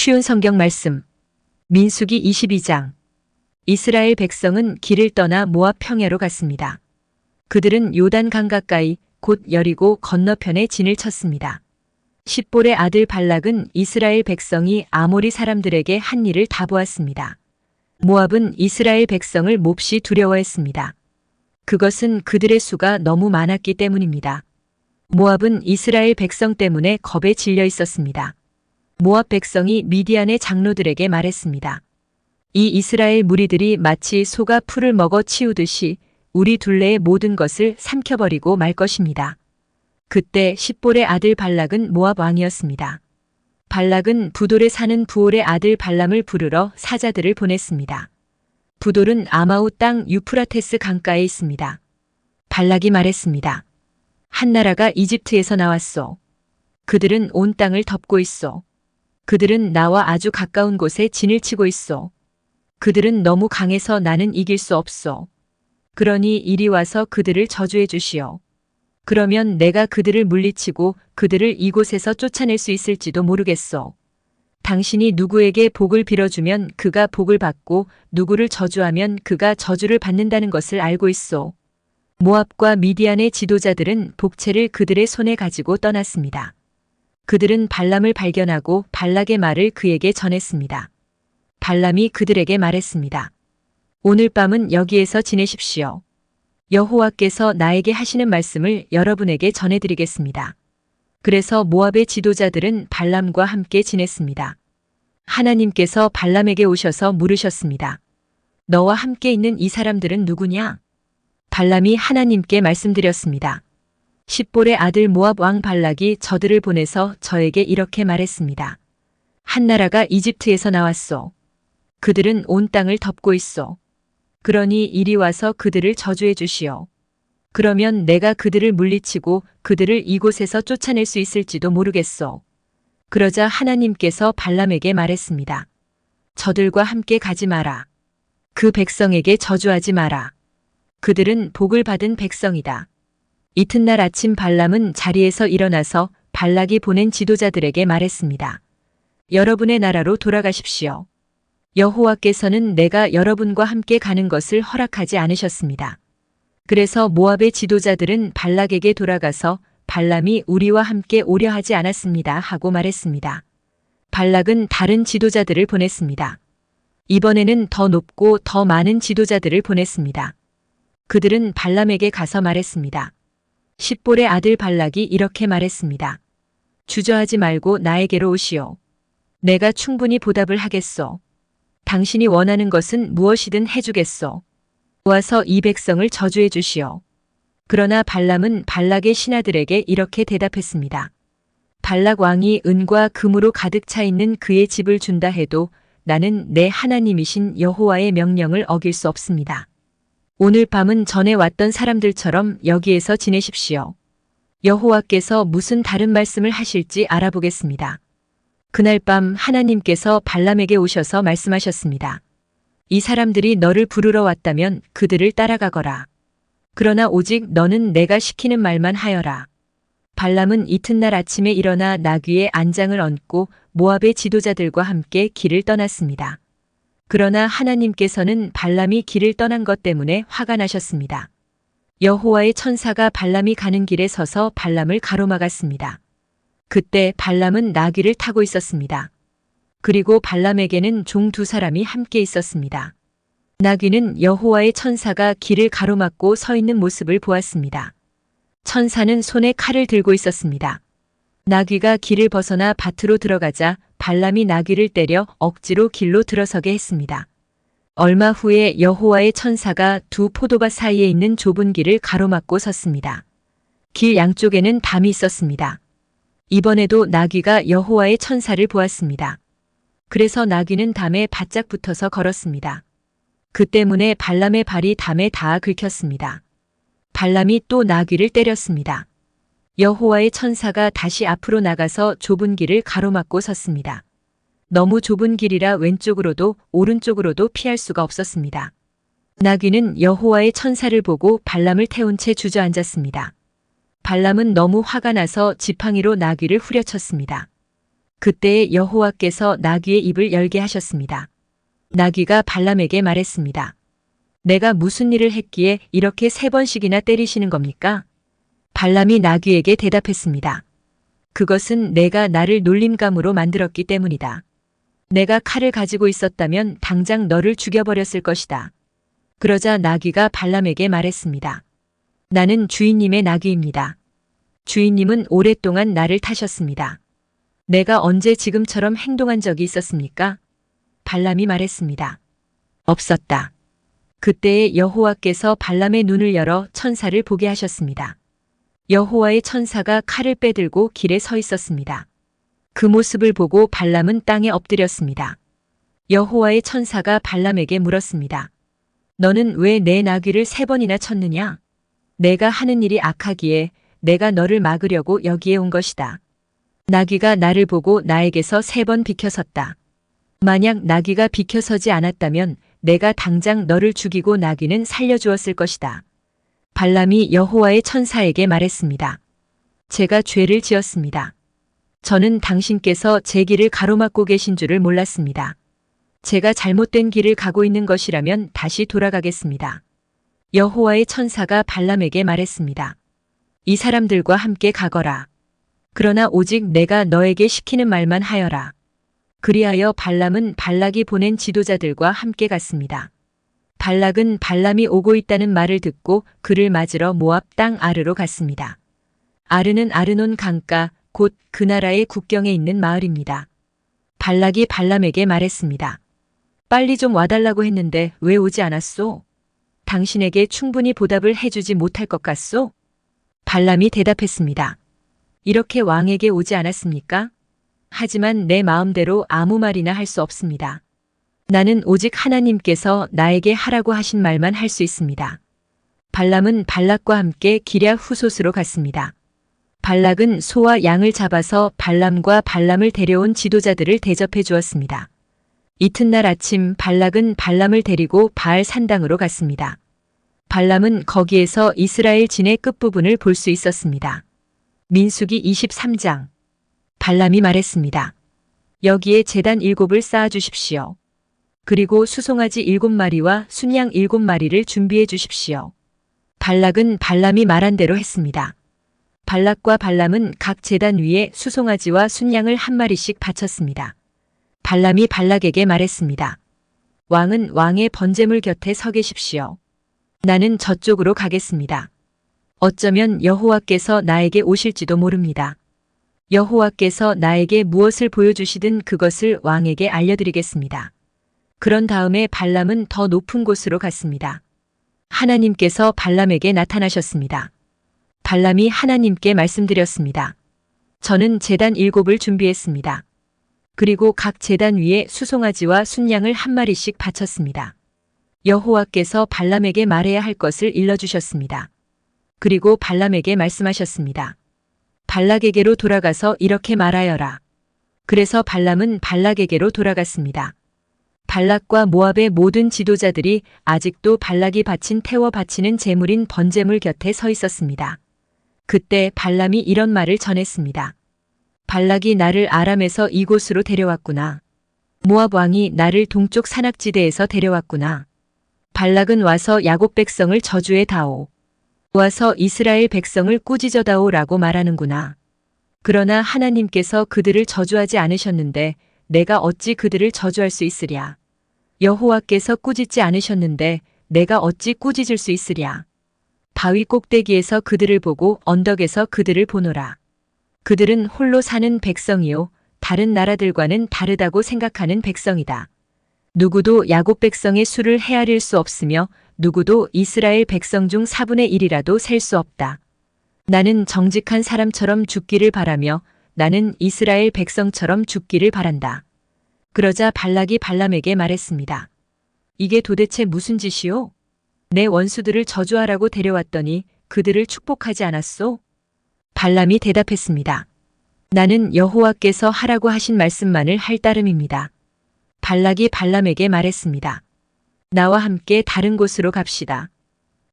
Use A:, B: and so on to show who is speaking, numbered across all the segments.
A: 쉬운 성경 말씀. 민수기 22장. 이스라엘 백성은 길을 떠나 모압 평야로 갔습니다. 그들은 요단강 가까이 곧 여리고 건너편에 진을 쳤습니다. 십볼의 아들 발락은 이스라엘 백성이 아모리 사람들에게 한 일을 다 보았습니다. 모압은 이스라엘 백성을 몹시 두려워했습니다. 그것은 그들의 수가 너무 많았기 때문입니다. 모압은 이스라엘 백성 때문에 겁에 질려 있었습니다. 모압 백성이 미디안의 장로들에게 말했습니다. 이 이스라엘 무리들이 마치 소가 풀을 먹어 치우듯이 우리 둘레의 모든 것을 삼켜버리고 말 것입니다. 그때 십볼의 아들 발락은 모압 왕이었습니다. 발락은 부돌에 사는 부올의 아들 발람을 부르러 사자들을 보냈습니다. 부돌은 아마우 땅 유프라테스 강가에 있습니다. 발락이 말했습니다. 한 나라가 이집트에서 나왔소. 그들은 온 땅을 덮고 있소. 그들은 나와 아주 가까운 곳에 진을 치고 있소. 그들은 너무 강해서 나는 이길 수 없소. 그러니 이리 와서 그들을 저주해 주시오. 그러면 내가 그들을 물리치고 그들을 이곳에서 쫓아낼 수 있을지도 모르겠소. 당신이 누구에게 복을 빌어주면 그가 복을 받고 누구를 저주하면 그가 저주를 받는다는 것을 알고 있소. 모압과 미디안의 지도자들은 복채를 그들의 손에 가지고 떠났습니다. 그들은 발람을 발견하고 발락의 말을 그에게 전했습니다. 발람이 그들에게 말했습니다. 오늘 밤은 여기에서 지내십시오. 여호와께서 나에게 하시는 말씀을 여러분에게 전해드리겠습니다. 그래서 모압의 지도자들은 발람과 함께 지냈습니다. 하나님께서 발람에게 오셔서 물으셨습니다. 너와 함께 있는 이 사람들은 누구냐? 발람이 하나님께 말씀드렸습니다. 십볼의 아들 모압 왕 발락이 저들을 보내서 저에게 이렇게 말했습니다. 한 나라가 이집트에서 나왔소. 그들은 온 땅을 덮고 있소. 그러니 이리 와서 그들을 저주해 주시오. 그러면 내가 그들을 물리치고 그들을 이곳에서 쫓아낼 수 있을지도 모르겠소. 그러자 하나님께서 발람에게 말했습니다. 저들과 함께 가지 마라. 그 백성에게 저주하지 마라. 그들은 복을 받은 백성이다. 이튿날 아침 발람은 자리에서 일어나서 발락이 보낸 지도자들에게 말했습니다. 여러분의 나라로 돌아가십시오. 여호와께서는 내가 여러분과 함께 가는 것을 허락하지 않으셨습니다. 그래서 모압의 지도자들은 발락에게 돌아가서 발람이 우리와 함께 오려 하지 않았습니다 하고 말했습니다. 발락은 다른 지도자들을 보냈습니다. 이번에는 더 높고 더 많은 지도자들을 보냈습니다. 그들은 발람에게 가서 말했습니다. 십볼의 아들 발락이 이렇게 말했습니다. 주저하지 말고 나에게로 오시오. 내가 충분히 보답을 하겠소. 당신이 원하는 것은 무엇이든 해주겠소. 와서 이 백성을 저주해 주시오. 그러나 발람은 발락의 신하들에게 이렇게 대답했습니다. 발락 왕이 은과 금으로 가득 차 있는 그의 집을 준다 해도 나는 내 하나님이신 여호와의 명령을 어길 수 없습니다. 오늘 밤은 전에 왔던 사람들처럼 여기에서 지내십시오. 여호와께서 무슨 다른 말씀을 하실지 알아보겠습니다. 그날 밤 하나님께서 발람에게 오셔서 말씀하셨습니다. 이 사람들이 너를 부르러 왔다면 그들을 따라가거라. 그러나 오직 너는 내가 시키는 말만 하여라. 발람은 이튿날 아침에 일어나 나귀에 안장을 얹고 모압의 지도자들과 함께 길을 떠났습니다. 그러나 하나님께서는 발람이 길을 떠난 것 때문에 화가 나셨습니다. 여호와의 천사가 발람이 가는 길에 서서 발람을 가로막았습니다. 그때 발람은 나귀를 타고 있었습니다. 그리고 발람에게는 종 두 사람이 함께 있었습니다. 나귀는 여호와의 천사가 길을 가로막고 서 있는 모습을 보았습니다. 천사는 손에 칼을 들고 있었습니다. 나귀가 길을 벗어나 밭으로 들어가자 발람이 나귀를 때려 억지로 길로 들어서게 했습니다. 얼마 후에 여호와의 천사가 두 포도밭 사이에 있는 좁은 길을 가로막고 섰습니다. 길 양쪽에는 담이 있었습니다. 이번에도 나귀가 여호와의 천사를 보았습니다. 그래서 나귀는 담에 바짝 붙어서 걸었습니다. 그 때문에 발람의 발이 담에 닿아 긁혔습니다. 발람이 또 나귀를 때렸습니다. 여호와의 천사가 다시 앞으로 나가서 좁은 길을 가로막고 섰습니다. 너무 좁은 길이라 왼쪽으로도 오른쪽으로도 피할 수가 없었습니다. 나귀는 여호와의 천사를 보고 발람을 태운 채 주저앉았습니다. 발람은 너무 화가 나서 지팡이로 나귀를 후려쳤습니다. 그때에 여호와께서 나귀의 입을 열게 하셨습니다. 나귀가 발람에게 말했습니다. 내가 무슨 일을 했기에 이렇게 3번씩이나 때리시는 겁니까? 발람이 나귀에게 대답했습니다. 그것은 내가 나를 놀림감으로 만들었기 때문이다. 내가 칼을 가지고 있었다면 당장 너를 죽여버렸을 것이다. 그러자 나귀가 발람에게 말했습니다. 나는 주인님의 나귀입니다. 주인님은 오랫동안 나를 타셨습니다. 내가 언제 지금처럼 행동한 적이 있었습니까? 발람이 말했습니다. 없었다. 그때에 여호와께서 발람의 눈을 열어 천사를 보게 하셨습니다. 여호와의 천사가 칼을 빼들고 길에 서 있었습니다. 그 모습을 보고 발람은 땅에 엎드렸습니다. 여호와의 천사가 발람에게 물었습니다. 너는 왜 내 나귀를 3번이나 쳤느냐? 내가 하는 일이 악하기에 내가 너를 막으려고 여기에 온 것이다. 나귀가 나를 보고 나에게서 3번 비켜섰다. 만약 나귀가 비켜서지 않았다면 내가 당장 너를 죽이고 나귀는 살려주었을 것이다. 발람이 여호와의 천사에게 말했습니다. 제가 죄를 지었습니다. 저는 당신께서 제 길을 가로막고 계신 줄을 몰랐습니다. 제가 잘못된 길을 가고 있는 것이라면 다시 돌아가겠습니다. 여호와의 천사가 발람에게 말했습니다. 이 사람들과 함께 가거라. 그러나 오직 내가 너에게 시키는 말만 하여라. 그리하여 발람은 발락이 보낸 지도자들과 함께 갔습니다. 발락은 발람이 오고 있다는 말을 듣고 그를 맞으러 모압 땅 아르로 갔습니다. 아르는 아르논 강가 곧 그 나라의 국경에 있는 마을입니다. 발락이 발람에게 말했습니다. 빨리 좀 와달라고 했는데 왜 오지 않았소? 당신에게 충분히 보답을 해주지 못할 것 같소? 발람이 대답했습니다. 이렇게 왕에게 오지 않았습니까? 하지만 내 마음대로 아무 말이나 할 수 없습니다. 나는 오직 하나님께서 나에게 하라고 하신 말만 할 수 있습니다. 발람은 발락과 함께 기랴 후솥으로 갔습니다. 발락은 소와 양을 잡아서 발람과 발람을 데려온 지도자들을 대접해 주었습니다. 이튿날 아침 발락은 발람을 데리고 바알 산당으로 갔습니다. 발람은 거기에서 이스라엘 진의 끝부분을 볼 수 있었습니다. 민수기 23장. 발람이 말했습니다. 여기에 제단 7을 쌓아 주십시오. 그리고 수송아지 7마리와 순양 7마리를 준비해 주십시오. 발락은 발람이 말한 대로 했습니다. 발락과 발람은 각 제단 위에 수송아지와 순양을 1마리씩 바쳤습니다. 발람이 발락에게 말했습니다. 왕은 왕의 번제물 곁에 서 계십시오. 나는 저쪽으로 가겠습니다. 어쩌면 여호와께서 나에게 오실지도 모릅니다. 여호와께서 나에게 무엇을 보여주시든 그것을 왕에게 알려드리겠습니다. 그런 다음에 발람은 더 높은 곳으로 갔습니다. 하나님께서 발람에게 나타나셨습니다. 발람이 하나님께 말씀드렸습니다. 저는 제단 7을 준비했습니다. 그리고 각 제단 위에 수송아지와 순양을 1마리씩 바쳤습니다. 여호와께서 발람에게 말해야 할 것을 일러주셨습니다. 그리고 발람에게 말씀하셨습니다. 발락에게로 돌아가서 이렇게 말하여라. 그래서 발람은 발락에게로 돌아갔습니다. 발락과 모압의 모든 지도자들이 아직도 발락이 바친 태워 바치는 제물인 번제물 곁에 서 있었습니다. 그때 발람이 이런 말을 전했습니다. 발락이 나를 아람에서 이곳으로 데려왔구나. 모압 왕이 나를 동쪽 산악지대에서 데려왔구나. 발락은 와서 야곱 백성을 저주해 다오. 와서 이스라엘 백성을 꾸짖어 다오라고 말하는구나. 그러나 하나님께서 그들을 저주하지 않으셨는데 내가 어찌 그들을 저주할 수 있으랴. 여호와께서 꾸짖지 않으셨는데 내가 어찌 꾸짖을 수 있으랴. 바위 꼭대기에서 그들을 보고 언덕에서 그들을 보노라. 그들은 홀로 사는 백성이요 다른 나라들과는 다르다고 생각하는 백성이다. 누구도 야곱 백성의 수를 헤아릴 수 없으며 누구도 이스라엘 백성 중 4분의 1이라도 셀 수 없다. 나는 정직한 사람처럼 죽기를 바라며 나는 이스라엘 백성처럼 죽기를 바란다. 그러자 발락이 발람에게 말했습니다. 이게 도대체 무슨 짓이오? 내 원수들을 저주하라고 데려왔더니 그들을 축복하지 않았소? 발람이 대답했습니다. 나는 여호와께서 하라고 하신 말씀만을 할 따름입니다. 발락이 발람에게 말했습니다. 나와 함께 다른 곳으로 갑시다.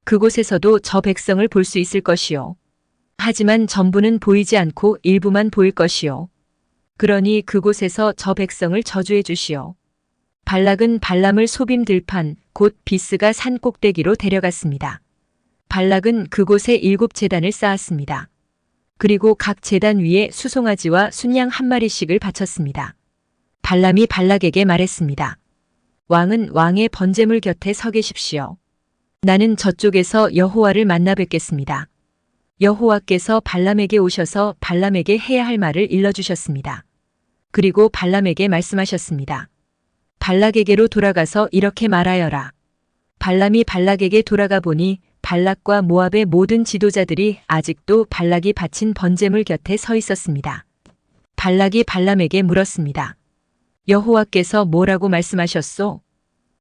A: 그곳에서도 저 백성을 볼 수 있을 것이요. 하지만 전부는 보이지 않고 일부만 보일 것이요. 그러니 그곳에서 저 백성을 저주해 주시오. 발락은 발람을 소빔 들판 곧 비스가 산 꼭대기로 데려갔습니다. 발락은 그곳에 7제단을 쌓았습니다. 그리고 각 제단 위에 수송아지와 순양 한 마리씩을 바쳤습니다. 발람이 발락에게 말했습니다. 왕은 왕의 번제물 곁에 서 계십시오. 나는 저쪽에서 여호와를 만나 뵙겠습니다. 여호와께서 발람에게 오셔서 발람에게 해야 할 말을 일러주셨습니다. 그리고 발람에게 말씀하셨습니다. 발락에게로 돌아가서 이렇게 말하여라. 발람이 발락에게 돌아가 보니 발락과 모압의 모든 지도자들이 아직도 발락이 바친 번제물 곁에 서 있었습니다. 발락이 발람에게 물었습니다. 여호와께서 뭐라고 말씀하셨소?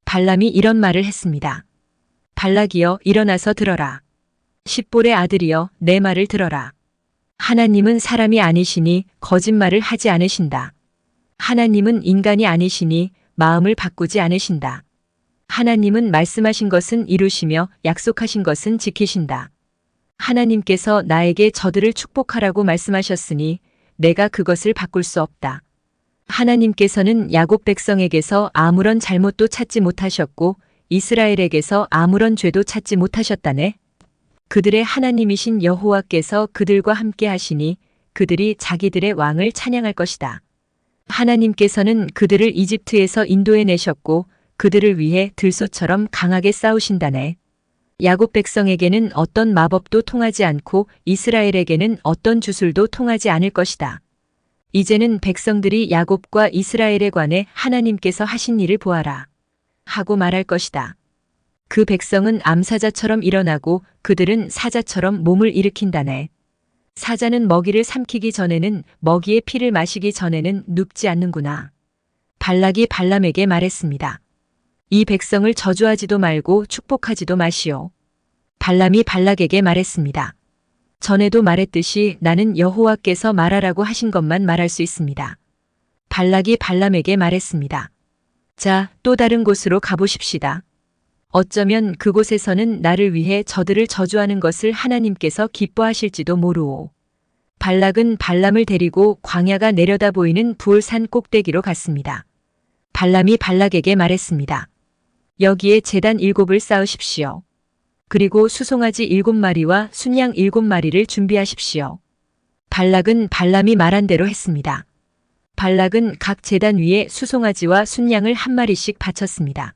A: 발람이 이런 말을 했습니다. 발락이여 일어나서 들어라. 십볼의 아들이여 내 말을 들어라. 하나님은 사람이 아니시니 거짓말을 하지 않으신다. 하나님은 인간이 아니시니 마음을 바꾸지 않으신다. 하나님은 말씀하신 것은 이루시며 약속하신 것은 지키신다. 하나님께서 나에게 저들을 축복하라고 말씀하셨으니 내가 그것을 바꿀 수 없다. 하나님께서는 야곱 백성에게서 아무런 잘못도 찾지 못하셨고 이스라엘에게서 아무런 죄도 찾지 못하셨다네. 그들의 하나님이신 여호와께서 그들과 함께 하시니 그들이 자기들의 왕을 찬양할 것이다. 하나님께서는 그들을 이집트에서 인도해 내셨고 그들을 위해 들소처럼 강하게 싸우신다네. 야곱 백성에게는 어떤 마법도 통하지 않고 이스라엘에게는 어떤 주술도 통하지 않을 것이다. 이제는 백성들이 야곱과 이스라엘에 관해 하나님께서 하신 일을 보아라 하고 말할 것이다. 그 백성은 암사자처럼 일어나고 그들은 사자처럼 몸을 일으킨다네. 사자는 먹이를 삼키기 전에는 먹이의 피를 마시기 전에는 눕지 않는구나. 발락이 발람에게 말했습니다. 이 백성을 저주하지도 말고 축복하지도 마시오. 발람이 발락에게 말했습니다. 전에도 말했듯이 나는 여호와께서 말하라고 하신 것만 말할 수 있습니다. 발락이 발람에게 말했습니다. 자, 또 다른 곳으로 가보십시다. 어쩌면 그곳에서는 나를 위해 저들을 저주하는 것을 하나님께서 기뻐하실지도 모르오. 발락은 발람을 데리고 광야가 내려다 보이는 부올산 꼭대기로 갔습니다. 발람이 발락에게 말했습니다. 여기에 제단 7을 쌓으십시오. 그리고 수송아지 7마리와 순양 7마리를 준비하십시오. 발락은 발람이 말한 대로 했습니다. 발락은 각 제단 위에 수송아지와 순양을 한 마리씩 바쳤습니다.